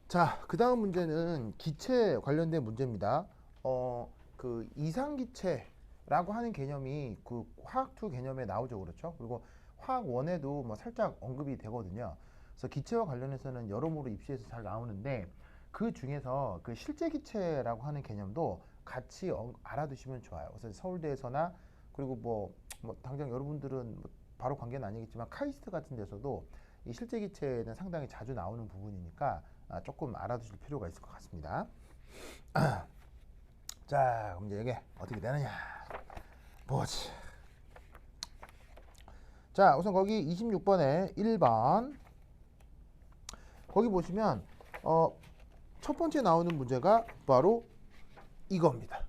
자, 그 다음 문제는 기체 관련된 문제입니다. 그 이상기체라고 하는 개념이 그 화학2 개념에 나오죠. 그렇죠? 그리고 화학1에도 뭐 살짝 언급이 되거든요. 그래서 기체와 관련해서는 여러모로 입시에서 잘 나오는데 그 중에서 그 실제 기체라고 하는 개념도 같이 알아두시면 좋아요. 그래서 서울대에서나 그리고 뭐 당장 여러분들은 뭐 바로 관계는 아니겠지만 카이스트 같은 데서도 이 실제 기체는 상당히 자주 나오는 부분이니까 조금 알아두실 필요가 있을 것 같습니다. 자, 그럼 이제 이게 어떻게 되느냐 보지. 자, 우선 거기 26번에 1번 거기 보시면 첫 번째 나오는 문제가 바로 이겁니다.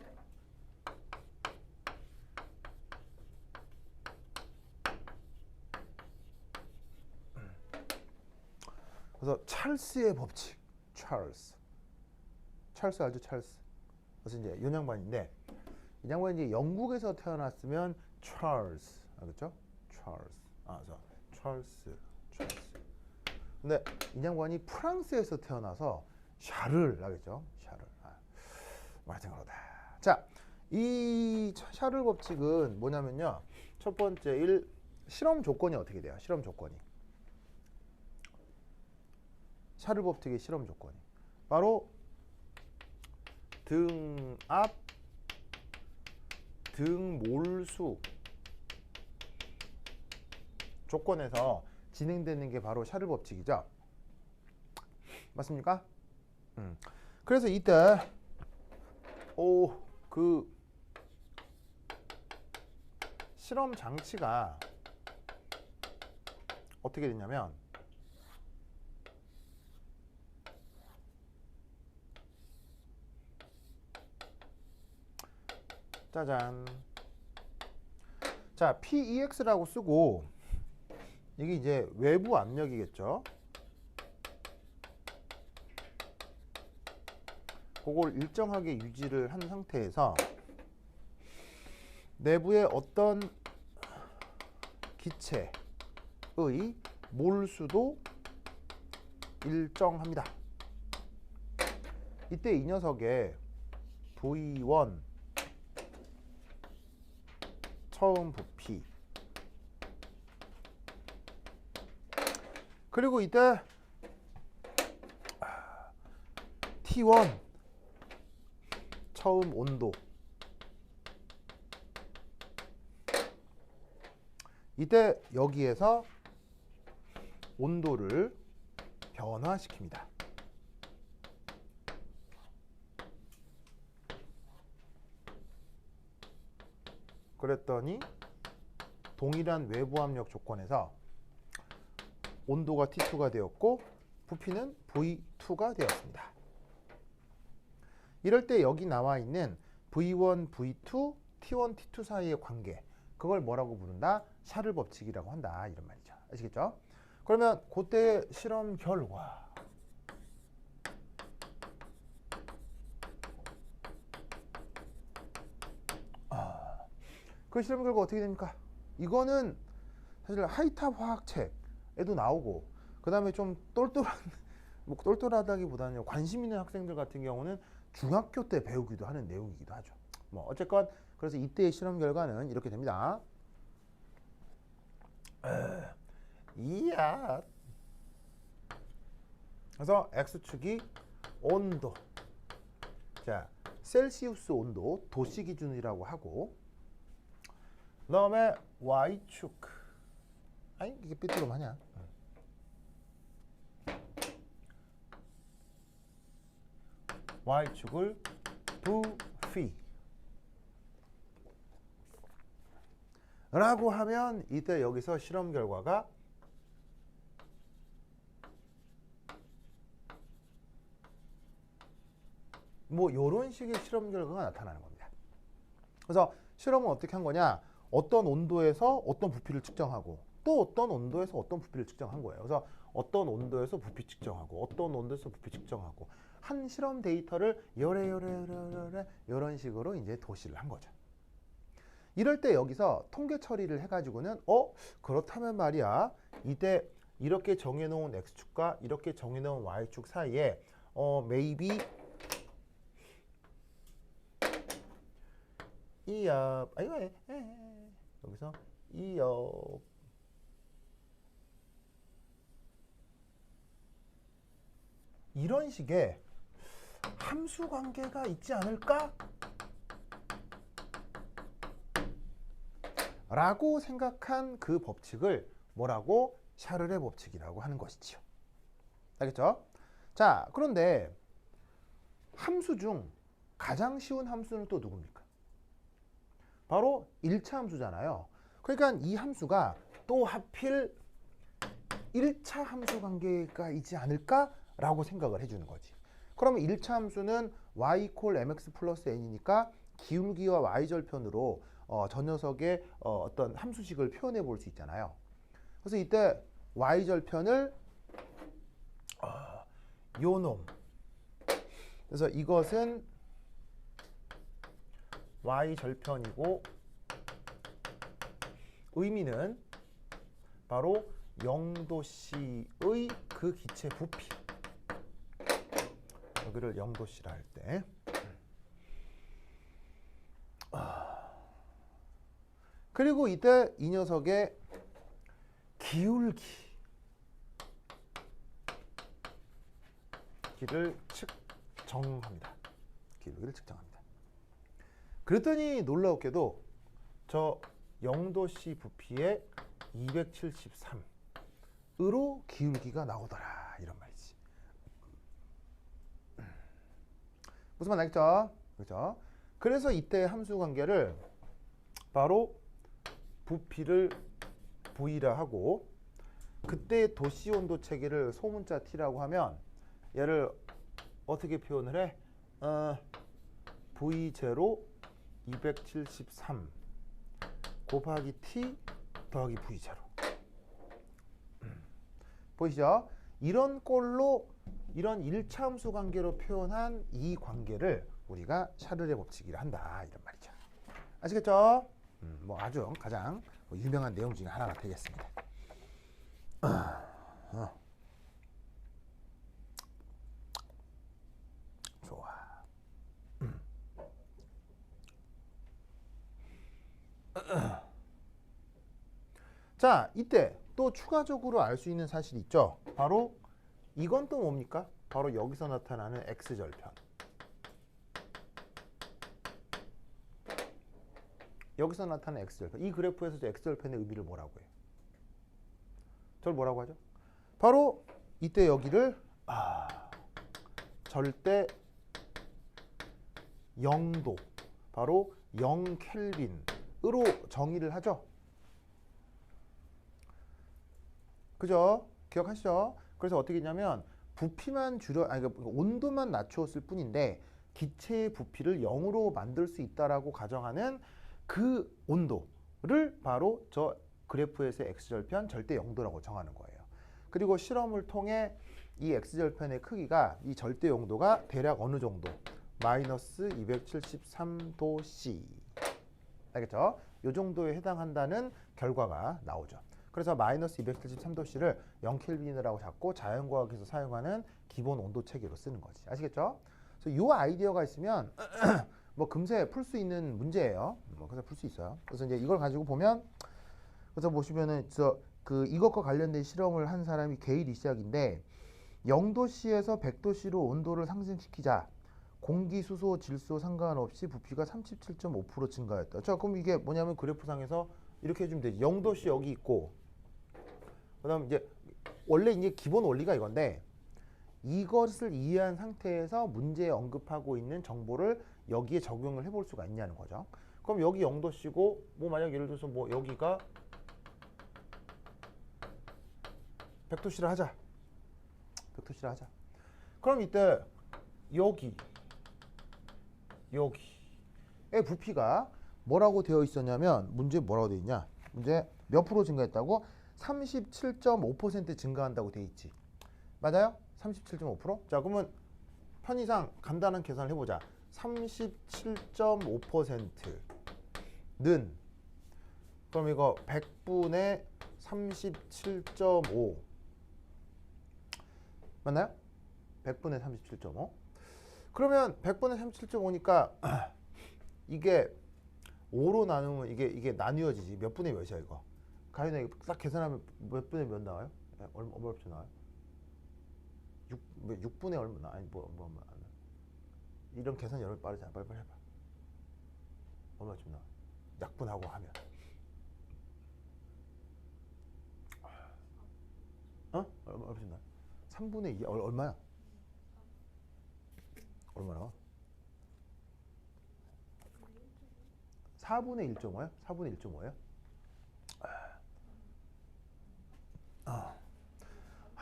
그래서 찰스의 법칙. 찰스 알죠? 찰스. 그래서 이제 이 양반인데 이 양반이 이제 영국에서 태어났으면 찰스, 알겠죠? 그래서 찰스. 근데 이 양반이 프랑스에서 태어나서 샤를 하겠죠? 샤를. 하여튼 그러다. 자, 이 샤를 법칙은 뭐냐면요. 첫 번째 실험 조건이 어떻게 돼요? 실험 조건이. 샤를 법칙의 실험 조건이 바로 등압, 등몰수 조건에서 진행되는 게 바로 샤를 법칙이죠. 맞습니까? 그래서 이때 그 실험 장치가 어떻게 됐냐면 짜잔. 자, PEX라고 쓰고 이게 이제 외부 압력이겠죠. 그걸 일정하게 유지를 한 상태에서 내부에 어떤 기체의 몰수도 일정합니다. 이때 이 녀석의 V1 처음 부피 그리고 이때 T1 처음 온도 이때 여기에서 온도를 변화시킵니다. 그랬더니 동일한 외부 압력 조건에서 온도가 T2가 되었고 부피는 V2가 되었습니다. 이럴 때 여기 나와 있는 V1, V2, T1, T2 사이의 관계 그걸 뭐라고 부른다? 샤를 법칙이라고 한다 이런 말이죠. 아시겠죠? 그러면 그때 실험 결과 그 실험 결과 어떻게 됩니까? 이거는 사실 하이탑 화학책에도 나오고 그 다음에 좀 똘똘한 뭐 똘똘하다기보다는 관심 있는 학생들 같은 경우는 중학교 때 배우기도 하는 내용이기도 하죠. 뭐 어쨌건 그래서 이때의 실험 결과는 이렇게 됩니다. 이야. 그래서 X축이 온도. 자, 셀시우스 온도 도시 기준이라고 하고 그 다음에 Y축. 아니 이게 삐뚤음하냐? Y축을 부피 라고 하면 이때 여기서 실험 결과가 뭐 이런 식의 실험 결과가 나타나는 겁니다. 그래서 실험은 어떻게 한 거냐? 어떤 온도에서 어떤 부피를 측정하고 또 어떤 온도에서 어떤 부피를 측정한 거예요. 그래서 어떤 온도에서 부피 측정하고 어떤 온도에서 부피 측정하고 한 실험 데이터를 요래 이런 식으로 이제 도시를 한 거죠. 이럴 때 여기서 통계 처리를 해가지고는 그렇다면 말이야 이때 이렇게 정해놓은 x축과 이렇게 정해놓은 y축 사이에 maybe 이옆 여기서 이옆 이런 식의 함수 관계가 있지 않을까? 라고 생각한 그 법칙을 뭐라고? 샤를의 법칙이라고 하는 것이지요. 알겠죠? 자, 그런데 함수 중 가장 쉬운 함수는 또 누굽니까? 바로 1차 함수잖아요. 그러니까 이 함수가 또 하필 1차 함수 관계가 있지 않을까라고 생각을 해주는 거지. 그러면 1차 함수는 y 콜 mx 플러스 n이니까 기울기와 y절편으로 저 녀석의 어떤 함수식을 표현해 볼 수 있잖아요. 그래서 이때 y절편을 요놈. 그래서 이것은 y절편이고 의미는 바로 0도씨의 그 기체 부피. 여기를 0도씨라 할 때. 그리고 이때 이 녀석의 기울기를 측정합니다. 기울기를 측정합니다. 그랬더니 놀라웠게도 저 0도씨 부피에 273으로 기울기가 나오더라. 이런 말이지. 무슨 말 알겠죠? 그렇죠? 그래서 이때 함수 관계를 바로 부피를 V라 하고 그때 도시 온도 체계를 소문자 T라고 하면 얘를 어떻게 표현을 해? V0 273 곱하기 T 더하기 V0. 보이시죠? 이런 꼴로 이런 1차 함수 관계로 표현한 이 관계를 우리가 샤를의 법칙이라 한다. 이런 말이죠. 아시겠죠? 뭐 아주 가장 유명한 내용 중에 하나가 되겠습니다. 좋아. 자, 이때 또 추가적으로 알 수 있는 사실이 있죠. 바로 이건 또 뭡니까? 바로 여기서 나타나는 x절편. 여기서 나타나는 x절편. 이 그래프에서 x절편의 의미를 뭐라고 해요? 저를 뭐라고 하죠? 바로 이때 여기를 절대 0도, 바로 0켈빈으로 정의를 하죠. 그죠? 기억하시죠? 그래서 어떻게 했냐면 부피만 그러니까 온도만 낮추었을 뿐인데 기체의 부피를 0으로 만들 수 있다라고 가정하는 그 온도를 바로 저 그래프에서의 x절편 절대 0도라고 정하는 거예요. 그리고 실험을 통해 이 x절편의 크기가 이 절대 0도가 대략 어느 정도? 마이너스 273도C. 알겠죠? 이 정도에 해당한다는 결과가 나오죠. 그래서 마이너스 273도씨를 0켈빈이라고 잡고 자연과학에서 사용하는 기본 온도 체계로 쓰는 거지. 아시겠죠? 그래서 이 아이디어가 있으면 뭐 금세 풀 수 있는 문제예요. 그래서 풀 수 있어요. 그래서 이제 이걸 가지고 보면 그래서 보시면은 이것과 관련된 실험을 한 사람이 게일 이시학인데 0도씨에서 100도씨로 온도를 상승시키자 공기, 수소, 질소 상관없이 부피가 37.5% 증가했다. 자, 그럼 이게 뭐냐면 그래프상에서 이렇게 해주면 되지. 0도씨 여기 있고 그다음 이제 원래 이제 기본 원리가 이건데 이것을 이해한 상태에서 문제에 언급하고 있는 정보를 여기에 적용을 해볼 수가 있냐는 거죠. 그럼 여기 0도씨고 뭐 만약 예를 들어서 뭐 여기가 100도씨를 하자. 100도씨를 하자. 그럼 이때 여기의 부피가 뭐라고 되어 있었냐면 문제에 뭐라고 되어 있냐? 문제 몇 프로 증가했다고? 37.5% 증가한다고 되어 있지. 맞아요? 37.5%? 자, 그러면 편의상 간단한 계산을 해보자. 37.5%는 그럼 이거 100분의 37.5 맞나요? 100분의 37.5. 그러면 100분의 37.5니까 이게 5로 나누면 이게 나뉘어지지. 몇 분의 몇이야 이거? 가윤아 이거 딱 계산하면 몇 분의 몇 나와요? 얼마쯤 나와요? 6분의 얼마 나? 아니 뭐 이런 계산 여러 빠르잖아. 빨리 해봐. 얼마쯤 나와? 약분하고 하면. 얼마쯤 나와? 3분의 2 얼마야? 얼마나? 4분의 1.5야? 4분의 1.5야?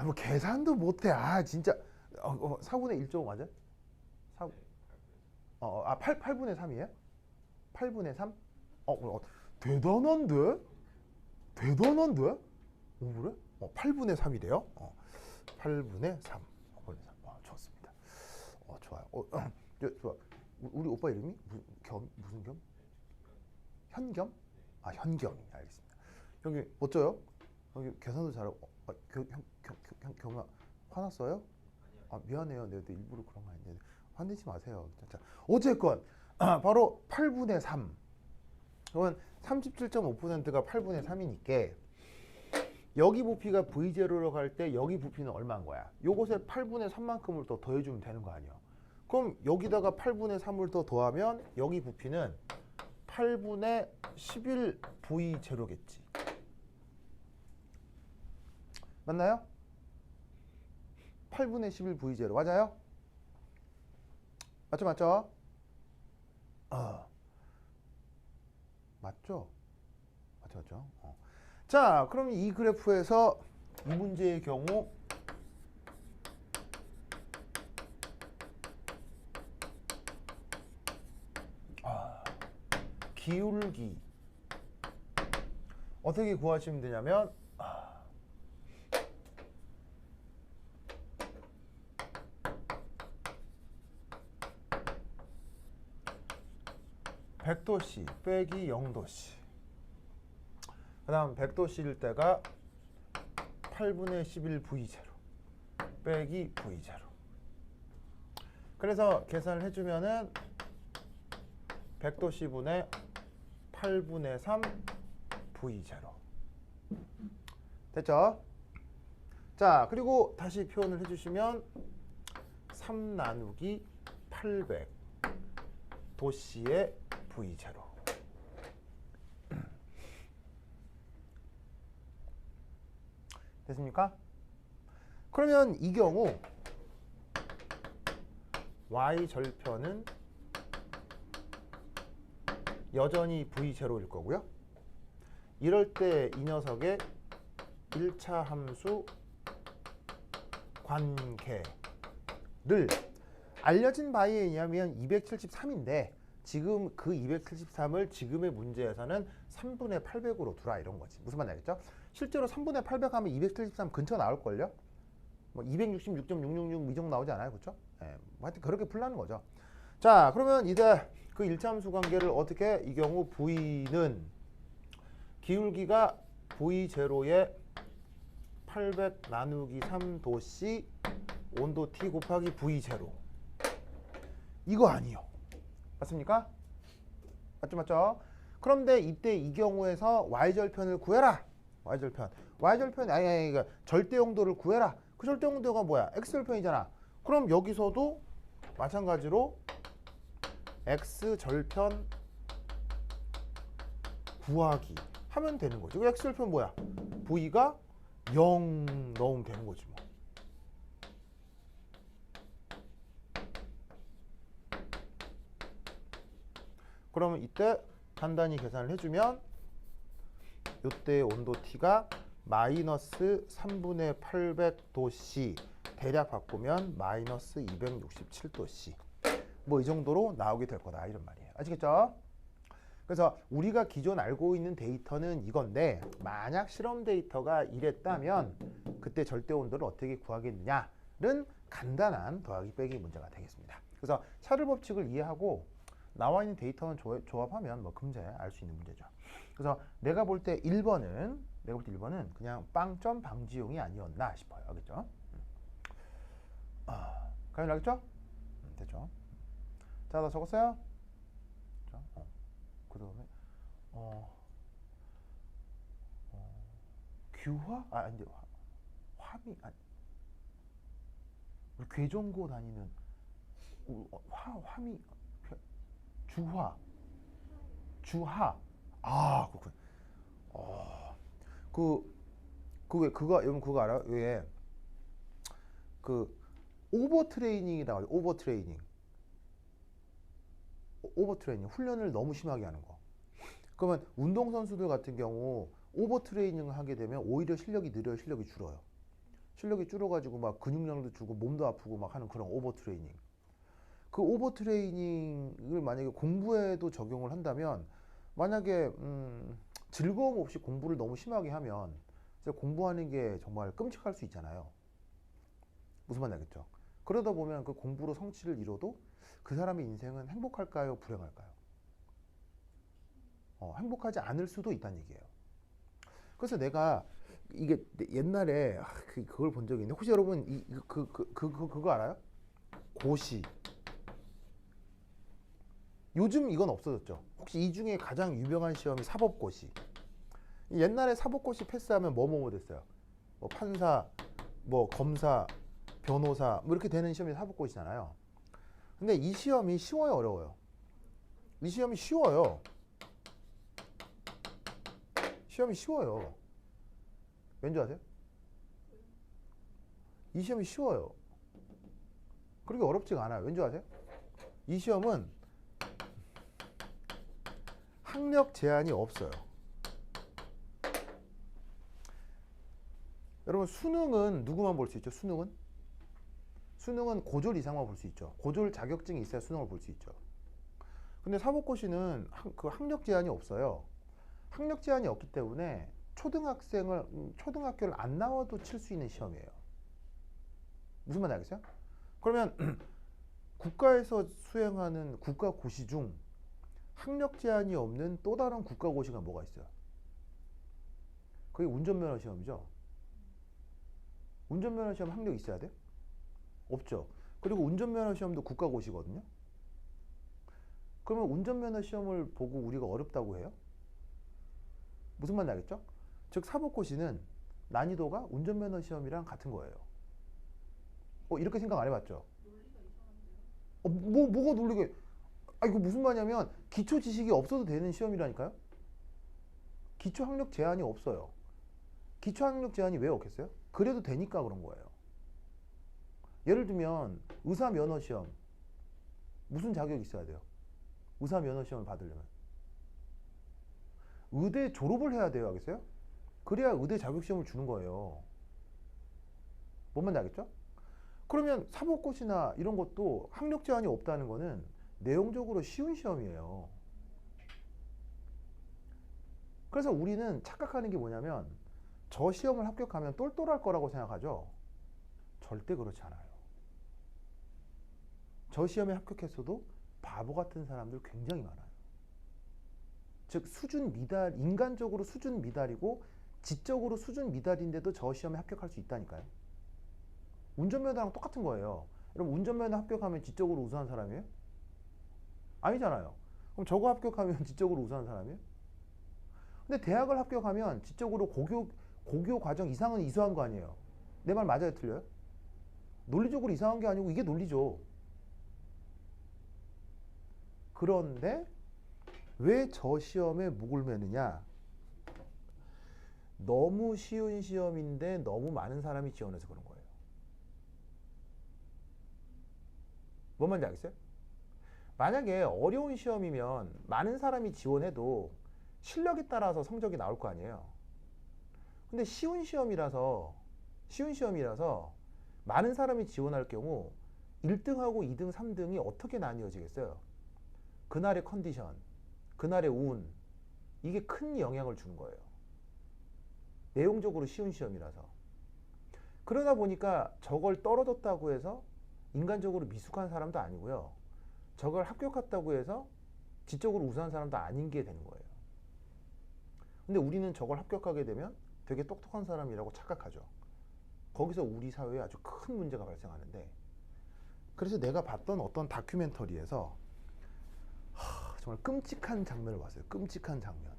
뭐 계산도 못해. 진짜. 4분의 1.5 맞아? 8분의 3이에요? 8분의 3? 대단한데? 대단한데? 그래? 8분의 3이래요? 8분의 3. 8분의 3. 좋습니다. 좋아요. 좋아. 우리 오빠 이름이 무슨 겸? 현겸? 현겸이. 알겠습니다. 여기 어쩌요? 여기 계산도 잘하고. 경아 화났어요? 미안해요. 내가 일부러 그런 거 아닌데 화내지 마세요. 자, 어쨌건 바로 8분의 3. 그러면 37.5%가 8분의 3이니까 여기 부피가 V0로 갈 때 여기 부피는 얼마인 거야? 요것에 8분의 3만큼을 더 더해주면 되는 거 아니야? 그럼 여기다가 8분의 3을 더 더하면 여기 부피는 8분의 11 V0겠지. 맞나요? 8분의 11 V0 맞아요? 맞죠? 맞죠? 맞죠? 자, 그럼 이 그래프에서 이 문제의 경우 기울기 어떻게 구하시면 되냐면 (100도씨) 빼기 (0도씨) 그 다음 100도씨일 때가 8분의 11 V0 빼기 V0. 그래서 계산을 해주면은 100도씨분의 8분의 3 V0 됐죠? 자, 그리고 다시 표현을 해주시면 3 나누기 800 도씨의 V0 됐습니까? 그러면 이 경우 Y절편은 여전히 V0일 거고요. 이럴 때 이 녀석의 1차 함수 관계를 알려진 바에 의하면 273인데 지금 그 273을 지금의 문제에서는 3분의 800으로 두라 이런 거지. 무슨 말인지 알겠죠? 실제로 3분의 800 하면 273 근처 나올걸요? 뭐 266.666 이 정도 나오지 않아요? 그렇죠? 뭐 하여튼 그렇게 풀라는 거죠. 자, 그러면 이제 그 1차 함수 관계를 어떻게 이 경우 V는 기울기가 V0에 800 나누기 3도씨 온도 T 곱하기 V0 이거 아니요. 맞습니까? 맞죠? 그런데 이때 이 경우에서 Y절편을 구해라. Y절편 아니 그러니까 절대 용도를 구해라. 그 절대 용도가 뭐야? X절편이잖아. 그럼 여기서도 마찬가지로 X절편 구하기 하면 되는 거지. 그 X절편 뭐야? V가 0 넣으면 되는 거지 뭐. 그러면 이때 간단히 계산을 해주면 이때의 온도 T가 마이너스 3분의 800도씨 대략 바꾸면 마이너스 267도씨 뭐 이 정도로 나오게 될 거다 이런 말이에요. 아시겠죠? 그래서 우리가 기존 알고 있는 데이터는 이건데 만약 실험 데이터가 이랬다면 그때 절대 온도를 어떻게 구하겠느냐는 간단한 더하기 빼기 문제가 되겠습니다. 그래서 샤를 법칙을 이해하고 나와 있는 데이터만 조합하면 뭐 금세 알 수 있는 문제죠. 그래서 내가 볼 때 1번은 그냥 빵점 방지용이 아니었나 싶어요. 알겠죠? 가면 알겠죠? 됐죠? 자, 나 적었어요? 자, 그 다음에 규화? 근데 화미 아니, 우리 괴정고 다니는 화미 주하. 그렇군. 왜 그거 여러분 그거 알아요? 왜 그 오버 트레이닝이라고 하죠. 오버 트레이닝 훈련을 너무 심하게 하는 거. 그러면 운동 선수들 같은 경우 오버 트레이닝을 하게 되면 오히려 실력이 느려요. 실력이 줄어요. 실력이 줄어가지고 막 근육량도 줄고 몸도 아프고 막 하는 그런 오버 트레이닝. 그 오버 트레이닝을 만약에 공부에도 적용을 한다면 만약에 즐거움 없이 공부를 너무 심하게 하면 공부하는 게 정말 끔찍할 수 있잖아요. 무슨 말인지 알겠죠? 그러다 보면 그 공부로 성취를 이뤄도 그 사람의 인생은 행복할까요? 불행할까요? 행복하지 않을 수도 있다는 얘기예요. 그래서 내가 이게 옛날에 그걸 본 적이 있는데 혹시 여러분 그거 알아요? 고시. 요즘 이건 없어졌죠. 혹시 이 중에 가장 유명한 시험이 사법고시. 옛날에 사법고시 패스하면 뭐 됐어요? 뭐 판사, 뭐 검사, 변호사 뭐 이렇게 되는 시험이 사법고시잖아요. 근데 이 시험이 쉬워요, 어려워요? 이 시험이 쉬워요. 시험이 쉬워요. 왠지 아세요? 이 시험이 쉬워요. 그렇게 어렵지가 않아요. 왠지 아세요? 이 시험은 학력 제한이 없어요. 여러분 수능은 누구만 볼 수 있죠? 수능은 고졸 이상만 볼 수 있죠. 고졸 자격증이 있어야 수능을 볼 수 있죠. 근데 사법고시는 그 학력 제한이 없어요. 학력 제한이 없기 때문에 초등학교를 안 나와도 칠 수 있는 시험이에요. 무슨 말인지 알겠어요? 그러면 국가에서 수행하는 국가고시 중 학력 제한이 없는 또 다른 국가고시가 뭐가 있어요? 그게 운전면허 시험이죠. 운전면허 시험 학력 있어야 돼요? 없죠. 그리고 운전면허 시험도 국가고시거든요. 그러면 운전면허 시험을 보고 우리가 어렵다고 해요? 무슨 말인지 알겠죠? 즉 사법고시는 난이도가 운전면허 시험이랑 같은 거예요. 이렇게 생각 안 해봤죠? 뭐가 놀리게? 이거 무슨 말이냐면 기초 지식이 없어도 되는 시험이라니까요. 기초 학력 제한이 없어요. 기초 학력 제한이 왜 없겠어요? 그래도 되니까 그런 거예요. 예를 들면 의사 면허 시험 무슨 자격이 있어야 돼요? 의사 면허 시험을 받으려면 의대 졸업을 해야 돼요. 알겠어요? 그래야 의대 자격 시험을 주는 거예요. 뭔 말인지 알겠죠? 그러면 사법고시나 이런 것도 학력 제한이 없다는 거는 내용적으로 쉬운 시험이에요. 그래서 우리는 착각하는 게 뭐냐면 저 시험을 합격하면 똘똘할 거라고 생각하죠. 절대 그렇지 않아요. 저 시험에 합격했어도 바보 같은 사람들 굉장히 많아요. 즉 수준 미달, 인간적으로 수준 미달이고 지적으로 수준 미달인데도 저 시험에 합격할 수 있다니까요. 운전면허랑 똑같은 거예요. 여러분 운전면허 합격하면 지적으로 우수한 사람이에요? 아니잖아요. 그럼 저거 합격하면 지적으로 우수한 사람이에요? 근데 대학을 합격하면 지적으로 고교 과정 이상은 이수한 거 아니에요? 내 말 맞아요, 틀려요? 논리적으로 이상한 게 아니고 이게 논리죠. 그런데 왜 저 시험에 목을 매느냐? 너무 쉬운 시험인데 너무 많은 사람이 지원해서 그런 거예요. 뭔 말인지 알겠어요? 만약에 어려운 시험이면 많은 사람이 지원해도 실력에 따라서 성적이 나올 거 아니에요. 근데 쉬운 시험이라서 많은 사람이 지원할 경우 1등하고 2등, 3등이 어떻게 나뉘어지겠어요? 그날의 컨디션, 그날의 운, 이게 큰 영향을 주는 거예요. 내용적으로 쉬운 시험이라서. 그러다 보니까 저걸 떨어졌다고 해서 인간적으로 미숙한 사람도 아니고요. 저걸 합격했다고 해서 지적으로 우수한 사람도 아닌 게 되는 거예요. 근데 우리는 저걸 합격하게 되면 되게 똑똑한 사람이라고 착각하죠. 거기서 우리 사회에 아주 큰 문제가 발생하는데, 그래서 내가 봤던 어떤 다큐멘터리에서 정말 끔찍한 장면을 봤어요. 끔찍한 장면.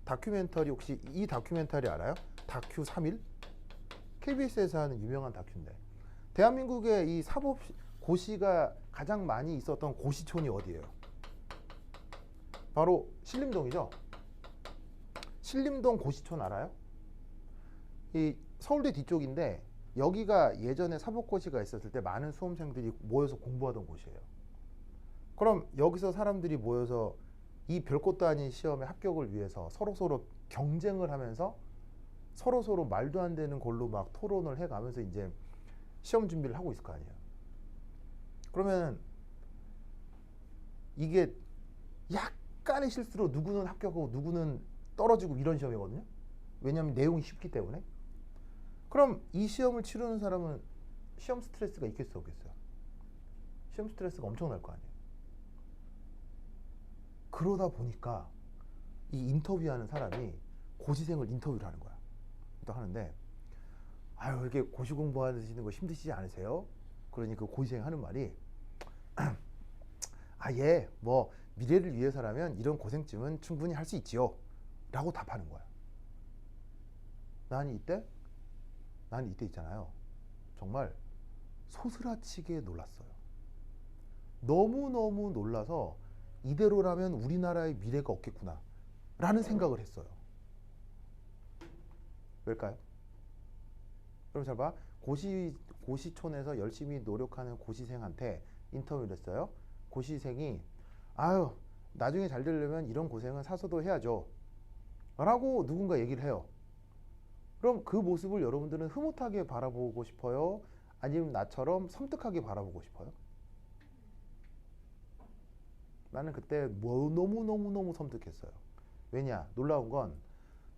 다큐멘터리, 혹시 이 다큐멘터리 알아요? 다큐 3일? KBS에서 하는 유명한 다큐인데, 대한민국의 이 사법 고시가 가장 많이 있었던 고시촌이 어디예요? 바로 신림동이죠. 신림동 고시촌 알아요? 이 서울대 뒤쪽인데, 여기가 예전에 사법고시가 있었을 때 많은 수험생들이 모여서 공부하던 곳이에요. 그럼 여기서 사람들이 모여서 이 별것도 아닌 시험에 합격을 위해서 서로서로 경쟁을 하면서 서로서로 말도 안 되는 걸로 막 토론을 해가면서 이제 시험 준비를 하고 있을 거 아니에요. 그러면 이게 약간의 실수로 누구는 합격하고 누구는 떨어지고 이런 시험이거든요. 왜냐하면 내용이 쉽기 때문에. 그럼 이 시험을 치르는 사람은 시험 스트레스가 있겠어요, 없겠어요? 시험 스트레스가 엄청날 거 아니에요. 그러다 보니까 이 인터뷰하는 사람이 고시생을 인터뷰를 하는 거야. 또 하는데, 아유, 이렇게 고시 공부하시는 거 힘드시지 않으세요? 그러니 그 고시생 하는 말이, 아, 예, 뭐 미래를 위해서라면 이런 고생쯤은 충분히 할 수 있지요 라고 답하는 거야. 나는 이때 있잖아요, 정말 소스라치게 놀랐어요. 너무너무 놀라서 이대로라면 우리나라의 미래가 없겠구나 라는 생각을 했어요. 왜일까요? 그럼 잘 봐. 고시촌에서 열심히 노력하는 고시생한테 인터뷰를 했어요. 고시생이, 아유, 나중에 잘 되려면 이런 고생은 사서도 해야죠 라고 누군가 얘기를 해요. 그럼 그 모습을 여러분들은 흐뭇하게 바라보고 싶어요? 아니면 나처럼 섬뜩하게 바라보고 싶어요? 나는 그때 너무너무 섬뜩했어요. 왜냐? 놀라운 건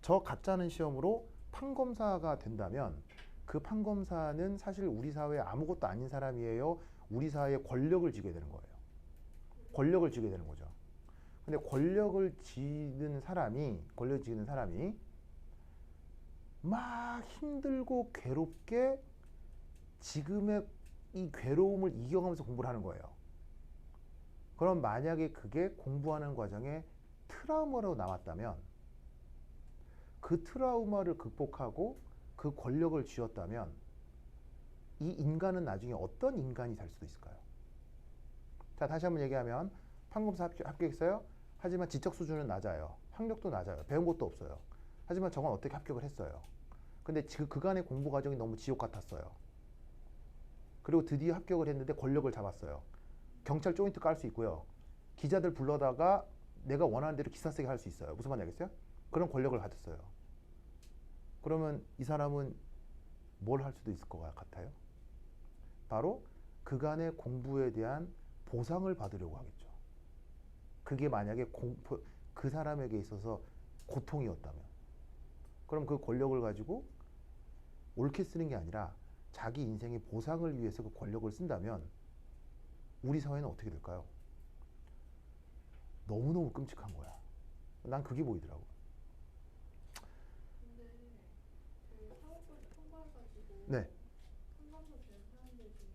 저 가짜는 시험으로 판검사가 된다면 그 판검사는 사실 우리 사회에 아무것도 아닌 사람이에요. 우리 사회에 권력을 쥐게 되는 거예요. 권력을 쥐게 되는 거죠. 근데 권력을 쥐는 사람이 막 힘들고 괴롭게 지금의 이 괴로움을 이겨가면서 공부를 하는 거예요. 그럼 만약에 그게 공부하는 과정에 트라우마로 남았다면, 그 트라우마를 극복하고 그 권력을 쥐었다면 이 인간은 나중에 어떤 인간이 될 수도 있을까요? 자, 다시 한번 얘기하면 판검사 합격했어요. 하지만 지적 수준은 낮아요. 학력도 낮아요. 배운 것도 없어요. 하지만 저건 어떻게 합격을 했어요. 근데 그간의 공부 과정이 너무 지옥 같았어요. 그리고 드디어 합격을 했는데 권력을 잡았어요. 경찰 조인트 깔 수 있고요. 기자들 불러다가 내가 원하는 대로 기사 쓰게 할 수 있어요. 무슨 말인지 알겠어요? 그런 권력을 가졌어요. 그러면 이 사람은 뭘 할 수도 있을 것 같아요? 바로 그간의 공부에 대한 보상을 받으려고 하겠죠. 그게 만약에 그 사람에게 있어서 고통이었다면, 그럼 그 권력을 가지고 옳게 쓰는 게 아니라 자기 인생의 보상을 위해서 그 권력을 쓴다면 우리 사회는 어떻게 될까요? 너무너무 끔찍한 거야. 난 그게 보이더라고. 근데 그 사법고시 통과해가지고 네. 판검사 된 사람들 중에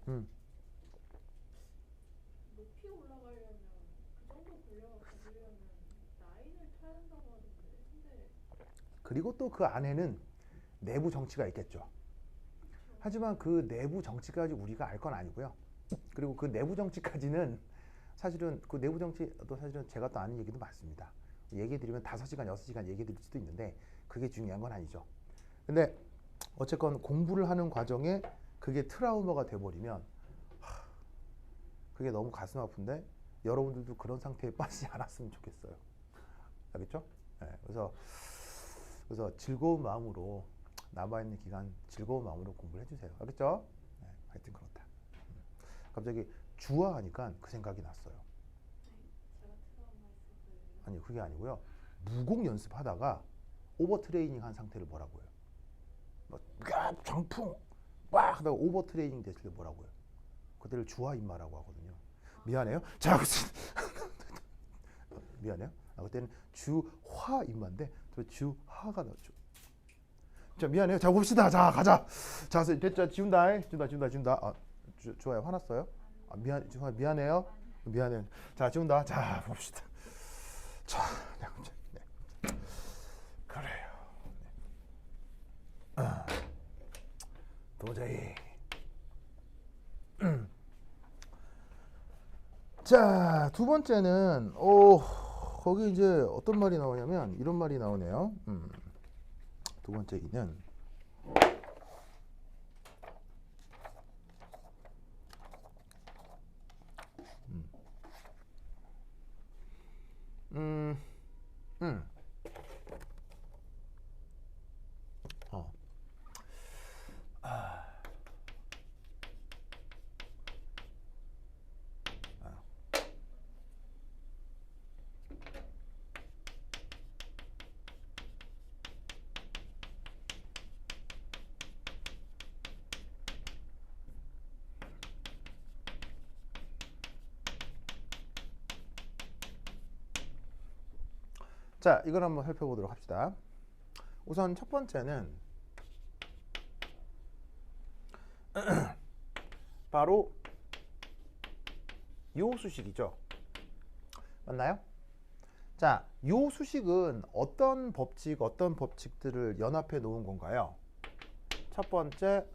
음. 높이 올라가려면 그 정도 권력을 가지려면 라인을 타야 된다고 하던데. 근데 그리고 또 그 안에는 내부 정치가 있겠죠. 하지만 그 내부 정치까지 우리가 알 건 아니고요. 그리고 그 내부 정치까지는 사실은 그 내부 정치도 사실은 제가 또 아는 얘기도 많습니다. 얘기해 드리면 5시간, 6시간 얘기해 드릴 수도 있는데 그게 중요한 건 아니죠. 근데 어쨌건 공부를 하는 과정에 그게 트라우마가 돼버리면 그게 너무 가슴 아픈데, 여러분들도 그런 상태에 빠지지 않았으면 좋겠어요. 알겠죠? 네, 그래서 즐거운 마음으로 남아있는 기간 즐거운 마음으로 공부를 해주세요. 알겠죠? 네, 하여튼 그렇다. 갑자기 주화하니까 그 생각이 났어요. 제가 트라우마 있었어요. 아니, 그게 아니고요. 무공 연습하다가 오버 트레이닝 한 상태를 뭐라고 해요? 막 장풍 막 하다가 오버 트레이닝 됐을 때 뭐라고 해요? 그때를 주화 임마라고 하거든요. 미안해요. 자, 미안해요. 그때는 주화 임마인데 저 주하가 나오죠. 자 미안해요. 자 봅시다. 자 가자. 자 됐죠. 지운다. 지운다. 아 좋아요. 화났어요? 아, 미안해요. 미안해요. 자 지운다. 자 봅시다. 자 네. 그래요. 네. 도저히. 자, 두 번째는 거기 이제 어떤 말이 나오냐면 이런 말이 나오네요. 두 번째 이는 음, 음, 어, 아, 자, 이걸 한번 살펴보도록 합시다. 우선 첫 번째는 바로 요 수식이죠. 맞나요? 자, 요 수식은 어떤 법칙들을 연합해 놓은 건가요? 첫 번째,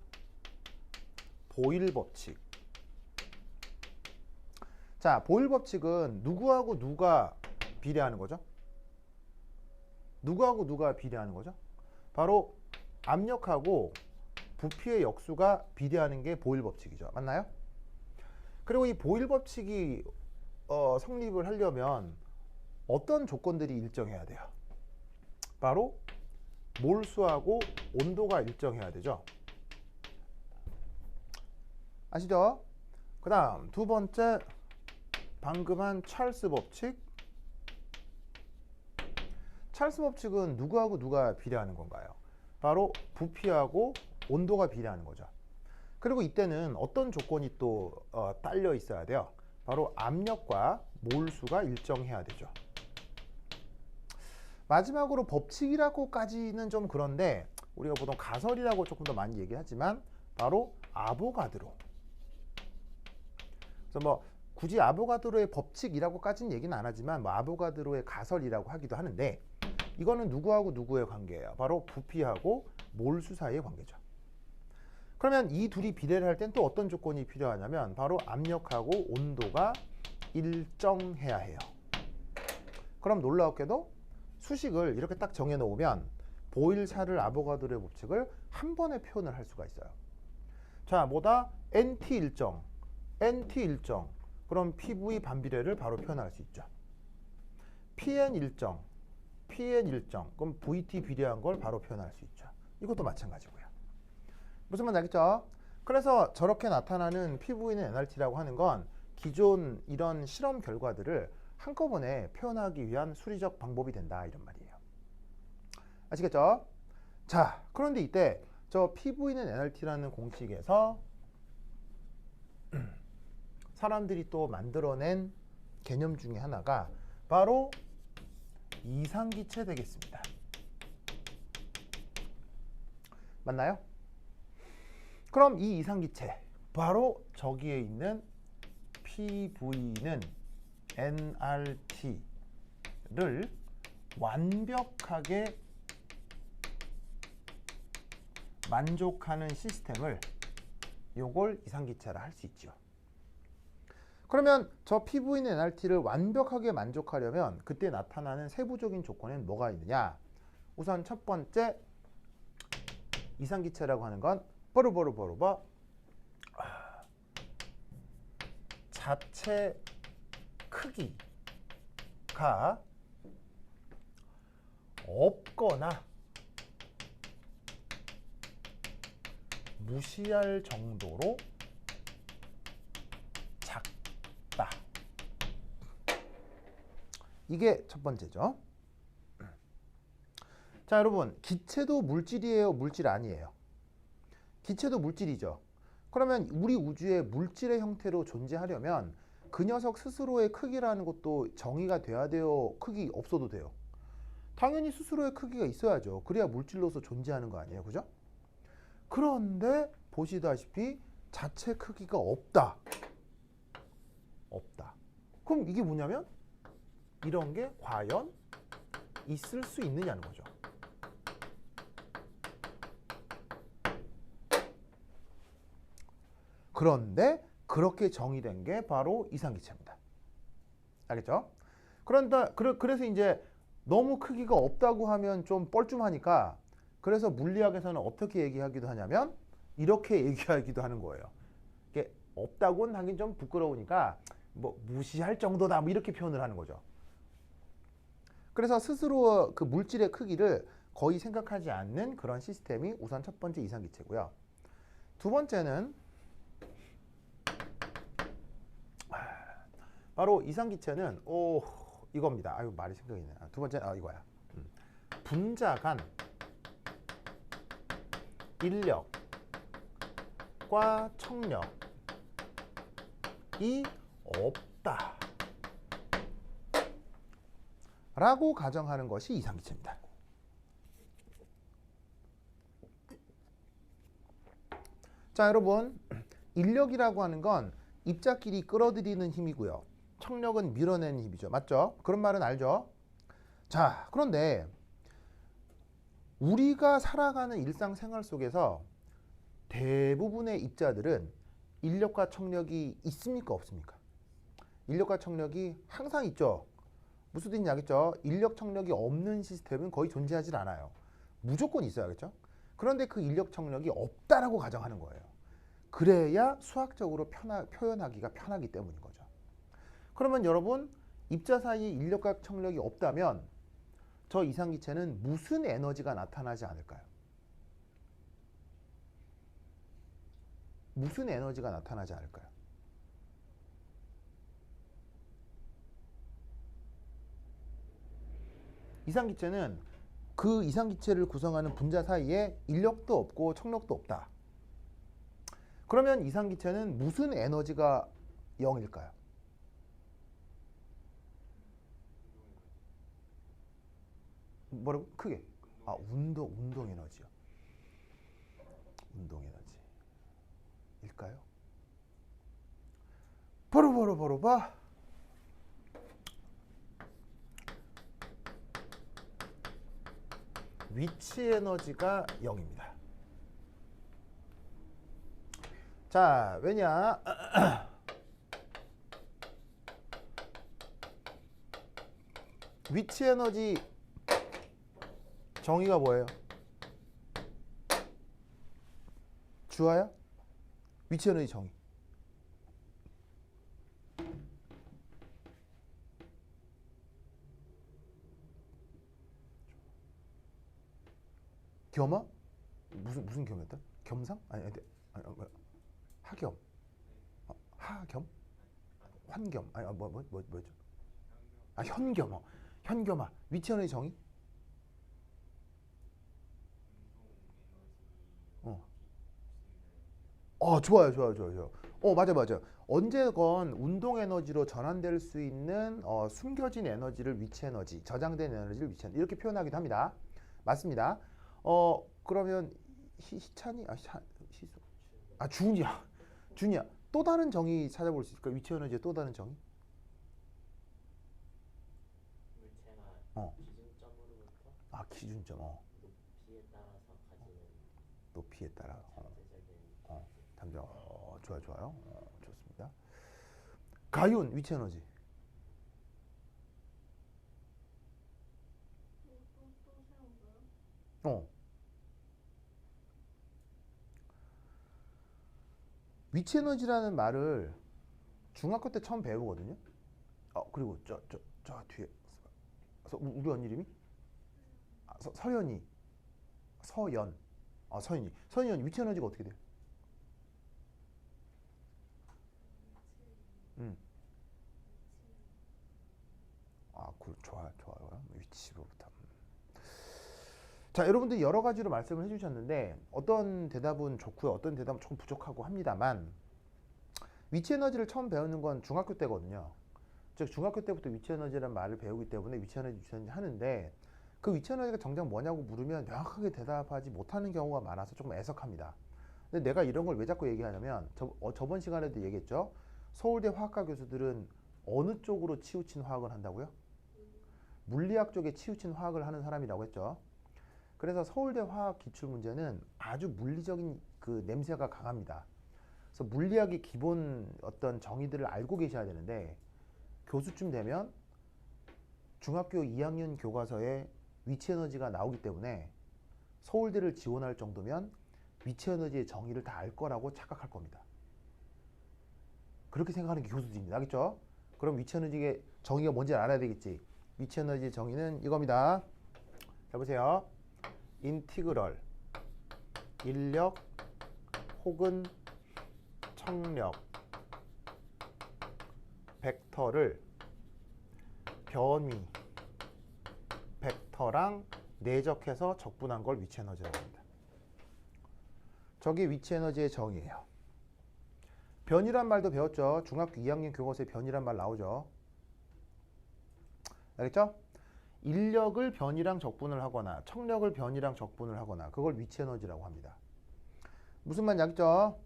보일 법칙. 자, 보일 법칙은 누구하고 누가 비례하는 거죠? 누구하고 누가 비례하는 거죠? 바로 압력하고 부피의 역수가 비례하는 게 보일 법칙이죠. 맞나요? 그리고 이 보일 법칙이 성립을 하려면 어떤 조건들이 일정해야 돼요? 바로 몰수하고 온도가 일정해야 되죠. 아시죠? 그 다음 두 번째, 방금 한 찰스 법칙. 찰스 법칙은 누구하고 누가 비례하는 건가요? 바로 부피하고 온도가 비례하는 거죠. 그리고 이때는 어떤 조건이 또 딸려 있어야 돼요? 바로 압력과 몰수가 일정해야 되죠. 마지막으로 법칙이라고까지는 좀 그런데 우리가 보통 가설이라고 조금 더 많이 얘기하지만 바로 아보가드로. 그래서 뭐 굳이 아보가드로의 법칙이라고까지는 얘기는 안 하지만 뭐 아보가드로의 가설이라고 하기도 하는데 이거는 누구하고 누구의 관계예요? 바로 부피하고 몰수 사이의 관계죠. 그러면 이 둘이 비례를 할 땐 또 어떤 조건이 필요하냐면 바로 압력하고 온도가 일정해야 해요. 그럼 놀라웠게도 수식을 이렇게 딱 정해놓으면 보일 샤를 아보가드로의 법칙을 한 번에 표현을 할 수가 있어요. 자, 뭐다? NT 일정. 그럼 PV 반비례를 바로 표현할 수 있죠. PN 일정. 그럼 VT 비례한 걸 바로 표현할 수 있죠. 이것도 마찬가지고요. 무슨 말인지 알겠죠? 그래서 저렇게 나타나는 PV는 NRT라고 하는 건 기존 이런 실험 결과들을 한꺼번에 표현하기 위한 수리적 방법이 된다 이런 말이에요. 아시겠죠? 자, 그런데 이때 저 PV는 NRT라는 공식에서 사람들이 또 만들어낸 개념 중에 하나가 바로 이상기체 되겠습니다. 맞나요? 그럼 이 이상기체 바로 저기에 있는 PV는 NRT를 완벽하게 만족하는 시스템을 요걸 이상기체라 할 수 있죠. 그러면 저 PV는 NRT를 완벽하게 만족하려면 그때 나타나는 세부적인 조건에는 뭐가 있느냐? 우선 첫 번째 이상기체라고 하는 건 버르버르버르버 자체 크기가 없거나 무시할 정도로 작다. 이게 첫 번째죠. 자, 여러분, 기체도 물질이에요, 물질 아니에요? 기체도 물질이죠. 그러면 우리 우주에 물질의 형태로 존재하려면 그 녀석 스스로의 크기라는 것도 정의가 돼야 돼요? 크기 없어도 돼요? 당연히 스스로의 크기가 있어야죠. 그래야 물질로서 존재하는 거 아니에요. 그죠? 그런데 보시다시피 자체 크기가 없다. 없다. 그럼 이게 뭐냐면 이런 게 과연 있을 수 있느냐는 거죠. 그런데 그렇게 정의된 게 바로 이상기체입니다. 알겠죠? 그래서 이제 너무 크기가 없다고 하면 좀 뻘쭘하니까 그래서 물리학에서는 어떻게 얘기하기도 하냐면 이렇게 얘기하기도 하는 거예요. 이게 없다고는 하긴 좀 부끄러우니까 뭐 무시할 정도다 뭐 이렇게 표현을 하는 거죠. 그래서 스스로 그 물질의 크기를 거의 생각하지 않는 그런 시스템이 우선 첫 번째 이상기체고요. 두 번째는 바로 이상기체는 이겁니다. 아유 말이 생각이 나네. 두 번째 이거야. 분자 간 인력과 청력이 없다 라고 가정하는 것이 이상기체입니다. 자, 여러분, 인력이라고 하는 건 입자끼리 끌어들이는 힘이고요. 청력은 밀어내는 힘이죠. 맞죠? 그런 말은 알죠? 자, 그런데 우리가 살아가는 일상생활 속에서 대부분의 입자들은 인력과 청력이 있습니까? 없습니까? 인력과 청력이 항상 있죠. 무슨 뜻인지 알겠죠? 인력 청력이 없는 시스템은 거의 존재하지 않아요. 무조건 있어야겠죠? 그런데 그 인력 청력이 없다라고 가정하는 거예요. 그래야 수학적으로 표현하기가 편하기 때문인 거죠. 그러면 여러분 입자 사이에 인력과 청력이 없다면 저 이상기체는 무슨 에너지가 나타나지 않을까요? 무슨 에너지가 나타나지 않을까요? 이상기체는 그 이상기체를 구성하는 분자 사이에 인력도 없고 청력도 없다. 그러면 이상기체는 무슨 에너지가 0일까요? 뭐라고? 크게. 운동 에너지요. 운동 에너지일까요? 바로 봐. 위치 에너지가 0입니다. 자, 왜냐? 위치 에너지 정의가 뭐예요? 주어야? 위치 에너지 정의. 겸하? 무슨 겸했다? 겸상? 아니, 하겸. 하겸? 환겸. 아니, 뭐였죠? 현겸. 현겸아. 위치 에너지 정의? 좋아요. 맞아. 언제건 운동 에너지로 전환될 수 있는 숨겨진 에너지를 위치 에너지, 저장된 에너지를 위치 에너지 이렇게 표현하기도 합니다. 맞습니다. 그러면 희찬이 준이야. 또 다른 정의 찾아볼 수 있을까? 위치 에너지의 또 다른 정의? 물체가 기준점으로부터 기준점. 높이에 따라서 가지는 높이에 따라. 잠재적인 잠정. 좋아요. 좋습니다. 가윤 위치 에너지. 또 세운가요? 위치 에너지라는 말을 중학교 때 처음 배우거든요. 그리고 저 뒤에 우리 언니 이름이 서연이. 서연이 위치 에너지가 어떻게 돼요? 좋아요. 위치로부터. 자, 여러분들이 여러 가지로 말씀을 해주셨는데 어떤 대답은 좋고요, 어떤 대답은 조금 부족하고 합니다만 위치 에너지를 처음 배우는 건 중학교 때거든요. 즉 중학교 때부터 위치 에너지라는 말을 배우기 때문에 위치 에너지 하는데 그 위치 에너지가 정작 뭐냐고 물으면 명확하게 대답하지 못하는 경우가 많아서 조금 애석합니다. 근데 내가 이런 걸 왜 자꾸 얘기하냐면 저번 시간에도 얘기했죠. 서울대 화학과 교수들은 어느 쪽으로 치우친 화학을 한다고요? 물리학 쪽에 치우친 화학을 하는 사람이라고 했죠. 그래서 서울대 화학 기출 문제는 아주 물리적인 그 냄새가 강합니다. 그래서 물리학의 기본 어떤 정의들을 알고 계셔야 되는데 교수쯤 되면 중학교 2학년 교과서에 위치 에너지가 나오기 때문에 서울대를 지원할 정도면 위치 에너지의 정의를 다 알 거라고 착각할 겁니다. 그렇게 생각하는 게 교수들입니다. 알겠죠? 그럼 위치 에너지의 정의가 뭔지 알아야 되겠지. 위치 에너지의 정의는 이겁니다. 자 보세요. 인티그럴 인력 혹은 청력 벡터를 변위 벡터랑 내적해서 적분한 걸 위치 에너지라고 합니다. 저게 위치 에너지의 정의예요. 변이란 말도 배웠죠. 중학교 2학년 교과서에 변이란 말 나오죠. 알겠죠? 인력을 변이랑 적분을 하거나 청력을 변이랑 적분을 하거나 그걸 위치 에너지라고 합니다. 무슨 말인지 알겠죠?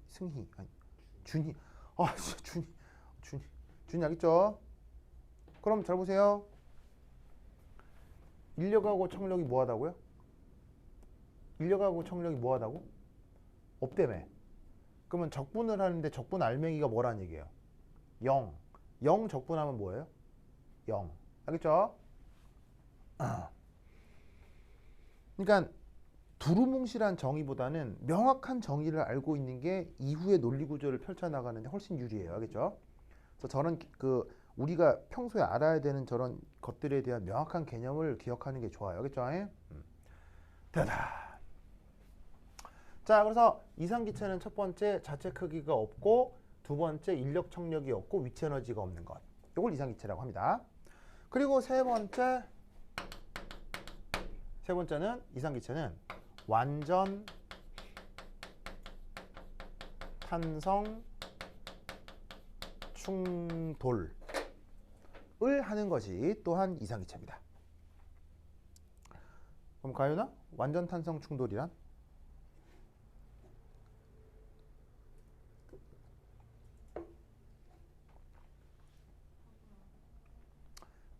승희 준이 준이 알겠죠? 그럼 잘 보세요. 인력하고 청력이 뭐하다고요? 인력하고 청력이 뭐하다고? 없다며. 그러면 적분을 하는데 적분 알맹이가 뭐라는 얘기예요? 0. 0 적분하면 뭐예요? 0. 알겠죠? 그러니까 두루뭉실한 정의보다는 명확한 정의를 알고 있는 게 이후의 논리 구조를 펼쳐나가는데 훨씬 유리해요. 알겠죠? 그래서 저는 우리가 평소에 알아야 되는 저런 것들에 대한 명확한 개념을 기억하는 게 좋아요. 알겠죠? 됐다. 자, 그래서 이상기체는 첫 번째 자체 크기가 없고 두 번째 인력 청력이 없고 위치 에너지가 없는 것. 이걸 이상기체라고 합니다. 그리고 세 번째는 이상기체는 완전 탄성 충돌을 하는 것이 또한 이상기체입니다. 그럼 가윤아, 완전 탄성 충돌이란?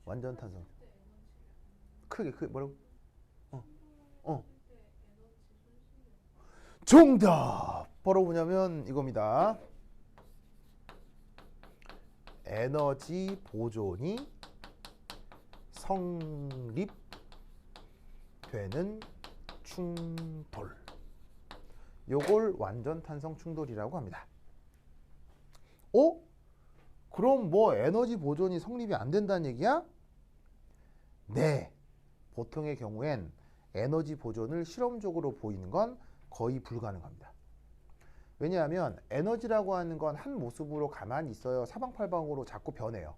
완전 탄성. 크게 뭐라고? 정답! 바로 뭐냐면 이겁니다. 에너지 보존이 성립되는 충돌. 요걸 완전 탄성 충돌이라고 합니다. 그럼 뭐 에너지 보존이 성립이 안 된다는 얘기야? 네. 보통의 경우엔 에너지 보존을 실험적으로 보이는 건 거의 불가능합니다. 왜냐하면 에너지라고 하는 건 한 모습으로 가만히 있어요. 사방팔방으로 자꾸 변해요.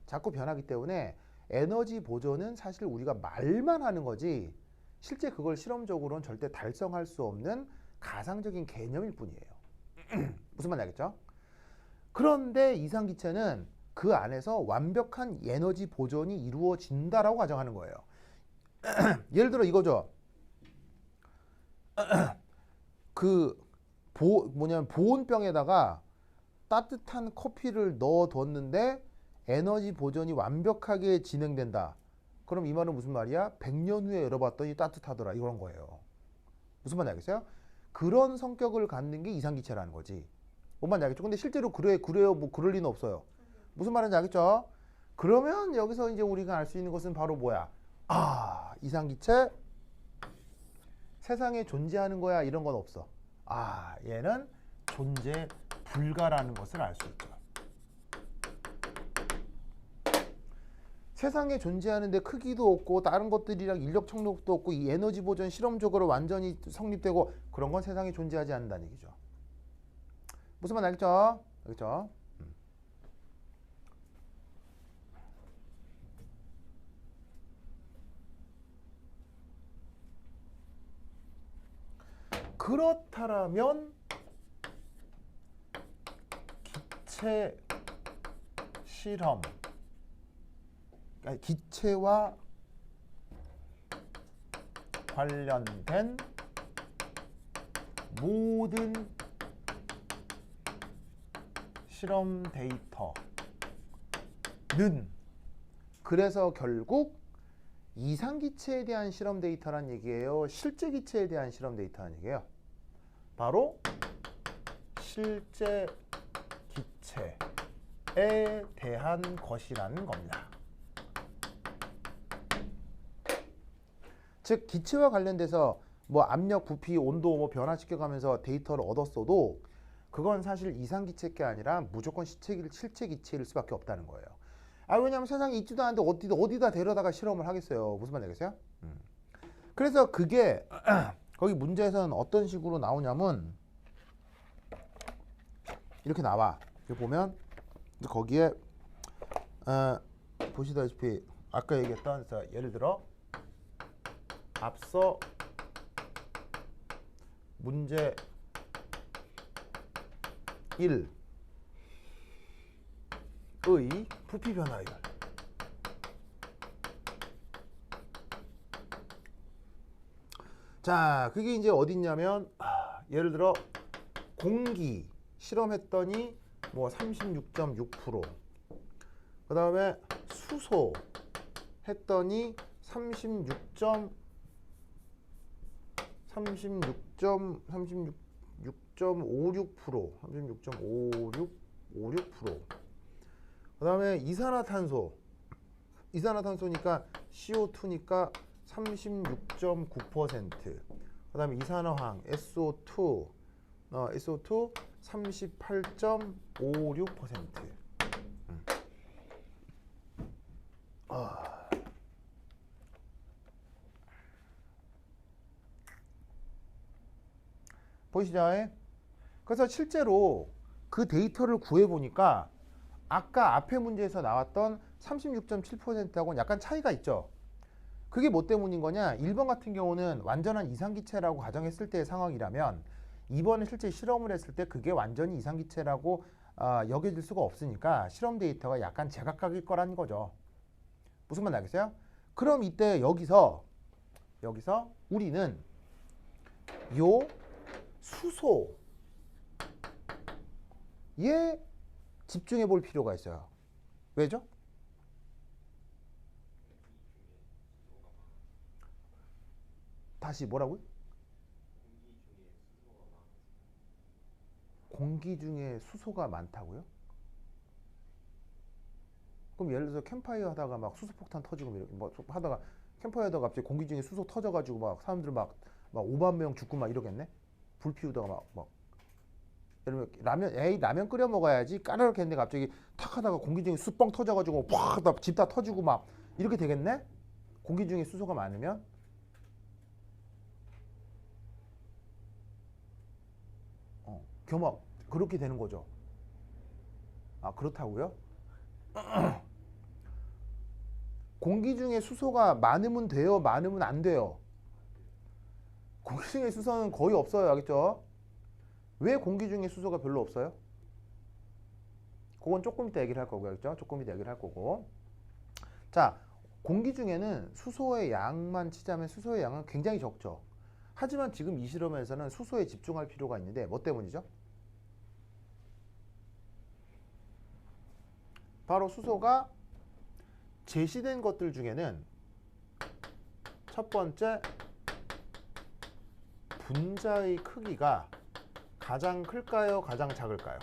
자꾸 변하기 때문에 에너지 보존은 사실 우리가 말만 하는 거지 실제 그걸 실험적으로는 절대 달성할 수 없는 가상적인 개념일 뿐이에요. 무슨 말인지 알겠죠? 그런데 이상기체는 그 안에서 완벽한 에너지 보존이 이루어진다라고 가정하는 거예요. 예를 들어 이거죠. 뭐냐면 보온병에다가 따뜻한 커피를 넣어뒀는데 에너지 보존이 완벽하게 진행된다. 그럼 이 말은 무슨 말이야? 100년 후에 열어봤더니 따뜻하더라. 이런 거예요. 무슨 말인지 알겠어요? 그런 성격을 갖는 게 이상기체라는 거지. 뭔 말인지 알겠죠? 근데 실제로 그래요? 뭐 그럴 리는 없어요. 무슨 말인지 알겠죠? 그러면 여기서 이제 우리가 알 수 있는 것은 바로 뭐야? 이상기체 세상에 존재하는 거야 이런 건 없어. 얘는 존재 불가라는 것을 알 수 있죠. 세상에 존재하는데 크기도 없고 다른 것들이랑 인력 청력도 없고 이 에너지 보존 실험적으로 완전히 성립되고 그런 건 세상에 존재하지 않는다는 얘기죠. 무슨 말 알겠죠? 알겠죠? 그렇다면 기체 실험, 그러니까 기체와 관련된 모든 실험 데이터는, 그래서 결국 이상기체에 대한 실험 데이터란 얘기예요? 실제 기체에 대한 실험 데이터란 얘기예요? 바로 실제 기체에 대한 것이라는 겁니다. 즉 기체와 관련돼서 뭐 압력, 부피, 온도 뭐 변화시켜가면서 데이터를 얻었어도 그건 사실 이상기체 게 아니라 무조건 실제 기체일 수밖에 없다는 거예요. 왜냐하면 세상에 있지도 않은데 어디다 데려다가 실험을 하겠어요. 무슨 말인지 알겠어요? 그래서 그게 거기 문제에서는 어떤 식으로 나오냐면 이렇게 나와. 여기 보면 거기에 보시다시피 아까 얘기했던, 예를 들어 앞서 문제 1의 부피 변화율, 자 그게 이제 어딨냐면 예를 들어 공기 실험했더니 뭐 36.6%, 그 다음에 수소 했더니 36.56%, 그 다음에 이산화탄소니까 CO2니까 36.9%, 그 다음에 이산화황 SO2 38.56%. 보이시죠? 그래서 실제로 그 데이터를 구해보니까 아까 앞에 문제에서 나왔던 36.7%하고는 약간 차이가 있죠. 그게 뭐 때문인 거냐? 1번 같은 경우는 완전한 이상기체라고 가정했을 때의 상황이라면 2번은 실제 실험을 했을 때 그게 완전히 이상기체라고 여겨질 수가 없으니까 실험 데이터가 약간 제각각일 거라는 거죠. 무슨 말인지 알겠어요? 그럼 이때 여기서 우리는 요 수소에 집중해 볼 필요가 있어요. 왜죠? 다시 뭐라고요? 공기 중에 수소가 많다고요? 그럼 예를 들어서 캠프파이어 하다가 막 수소폭탄 터지고 뭐 하다가 캠프파이어 하다가 갑자기 공기 중에 수소 터져가지고 막 사람들 막 5만 명 죽고 막 이러겠네? 불 피우다가 막 예를 들면 라면 끓여 먹어야지 까르륵 했는데 갑자기 탁 하다가 공기 중에 수뻥 터져가지고 팍 집 다 터지고 막 이렇게 되겠네? 공기 중에 수소가 많으면? 그렇게 되는 거죠. 그렇다고요? 공기 중에 수소가 많으면 돼요? 많으면 안 돼요? 공기 중에 수소는 거의 없어요. 알겠죠? 왜 공기 중에 수소가 별로 없어요? 그건 조금 이따 얘기를 할 거고요. 알겠죠? 조금 이따 얘기를 할 거고. 자, 공기 중에는 수소의 양만 치자면 수소의 양은 굉장히 적죠. 하지만 지금 이 실험에서는 수소에 집중할 필요가 있는데 뭐 때문이죠? 바로 수소가 제시된 것들 중에는 첫 번째 분자의 크기가 가장 클까요? 가장 작을까요?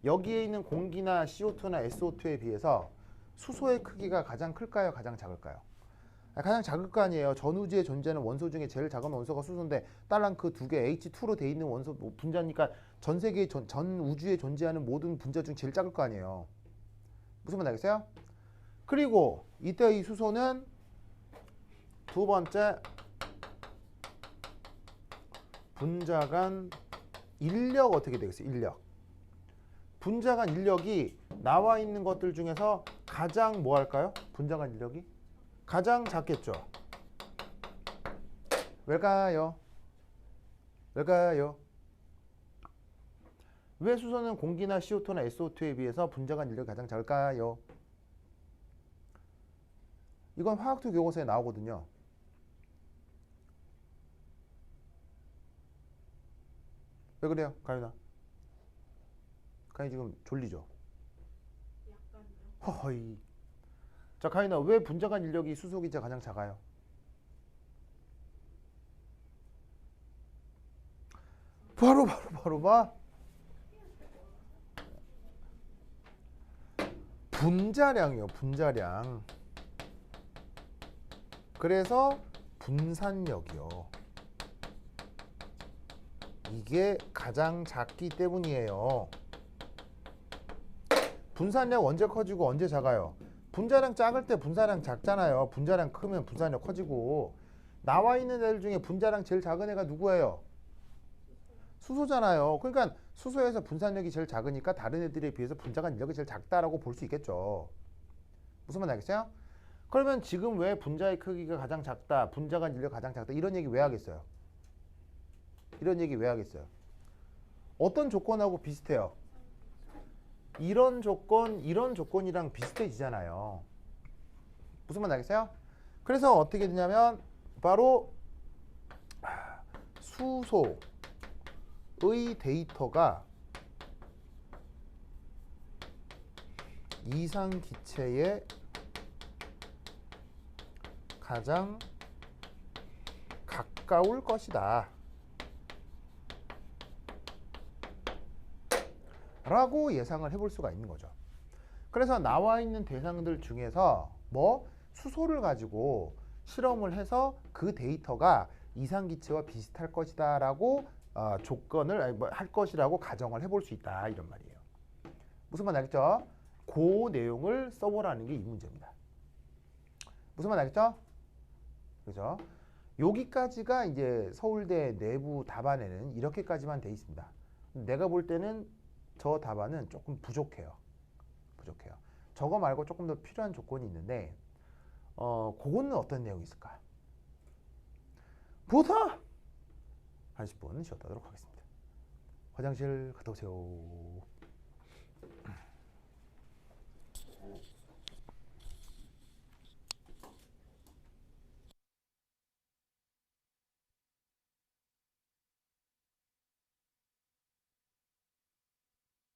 여기에 있는 공기나 CO2나 SO2에 비해서 수소의 크기가 가장 클까요? 가장 작을까요? 가장 작을 거 아니에요. 전 우주에 존재하는 원소 중에 제일 작은 원소가 수소인데 딸랑 그 두 개 H2로 돼 있는 원소 분자니까 전 세계 전 우주에 존재하는 모든 분자 중 제일 작을 거 아니에요. 무슨 말 알겠어요? 그리고 이때 이 수소는 두 번째 분자 간 인력 어떻게 되겠어요? 인력. 분자 간 인력이 나와 있는 것들 중에서 가장 뭐 할까요? 분자 간 인력이 가장 작겠죠. 왜일까요? 왜 수소는 공기나 CO2나 SO2에 비해서 분자간 인력이 가장 작을까요? 이건 화학투 교과서에 나오거든요. 왜 그래요, 가윤아? 가윤이 지금 졸리죠? 약간요. 허허이. 자, 가윤아, 왜 분자간 인력이 수소 기체가 가장 작아요? 바로 봐. 분자량이요, 분자량. 그래서 분산력이요. 이게 가장 작기 때문이에요. 분산력 언제 커지고 언제 작아요? 분자량 작을 때 분산량 작잖아요. 분자량 크면 분산력 커지고. 나와 있는 애들 중에 분자량 제일 작은 애가 누구예요? 수소잖아요. 그러니까 수소에서 분산력이 제일 작으니까 다른 애들에 비해서 분자간 인력이 제일 작다라고 볼 수 있겠죠. 무슨 말 알겠어요? 그러면 지금 왜 분자의 크기가 가장 작다, 분자간 인력이 가장 작다 이런 얘기 왜 하겠어요? 이런 얘기 왜 하겠어요? 어떤 조건하고 비슷해요? 이런 조건이랑 비슷해지잖아요. 무슨 말 알겠어요? 그래서 어떻게 되냐면 바로 수소의 데이터가 이상기체에 가장 가까울 것이다 라고 예상을 해볼 수가 있는 거죠. 그래서 나와 있는 대상들 중에서 뭐 수소를 가지고 실험을 해서 그 데이터가 이상기체와 비슷할 것이다 라고 조건을 할 것이라고 가정을 해볼 수 있다 이런 말이에요. 무슨 말 알겠죠? 그 내용을 써보라는 게 이 문제입니다. 무슨 말 알겠죠? 그죠? 여기까지가 이제 서울대 내부 답안에는 이렇게까지만 돼 있습니다. 내가 볼 때는 저 답안은 조금 부족해요. 저거 말고 조금 더 필요한 조건이 있는데 그거는 어떤 내용이 있을까? 부터 한 10분 쉬었다 하도록 하겠습니다. 화장실 갔다 오세요.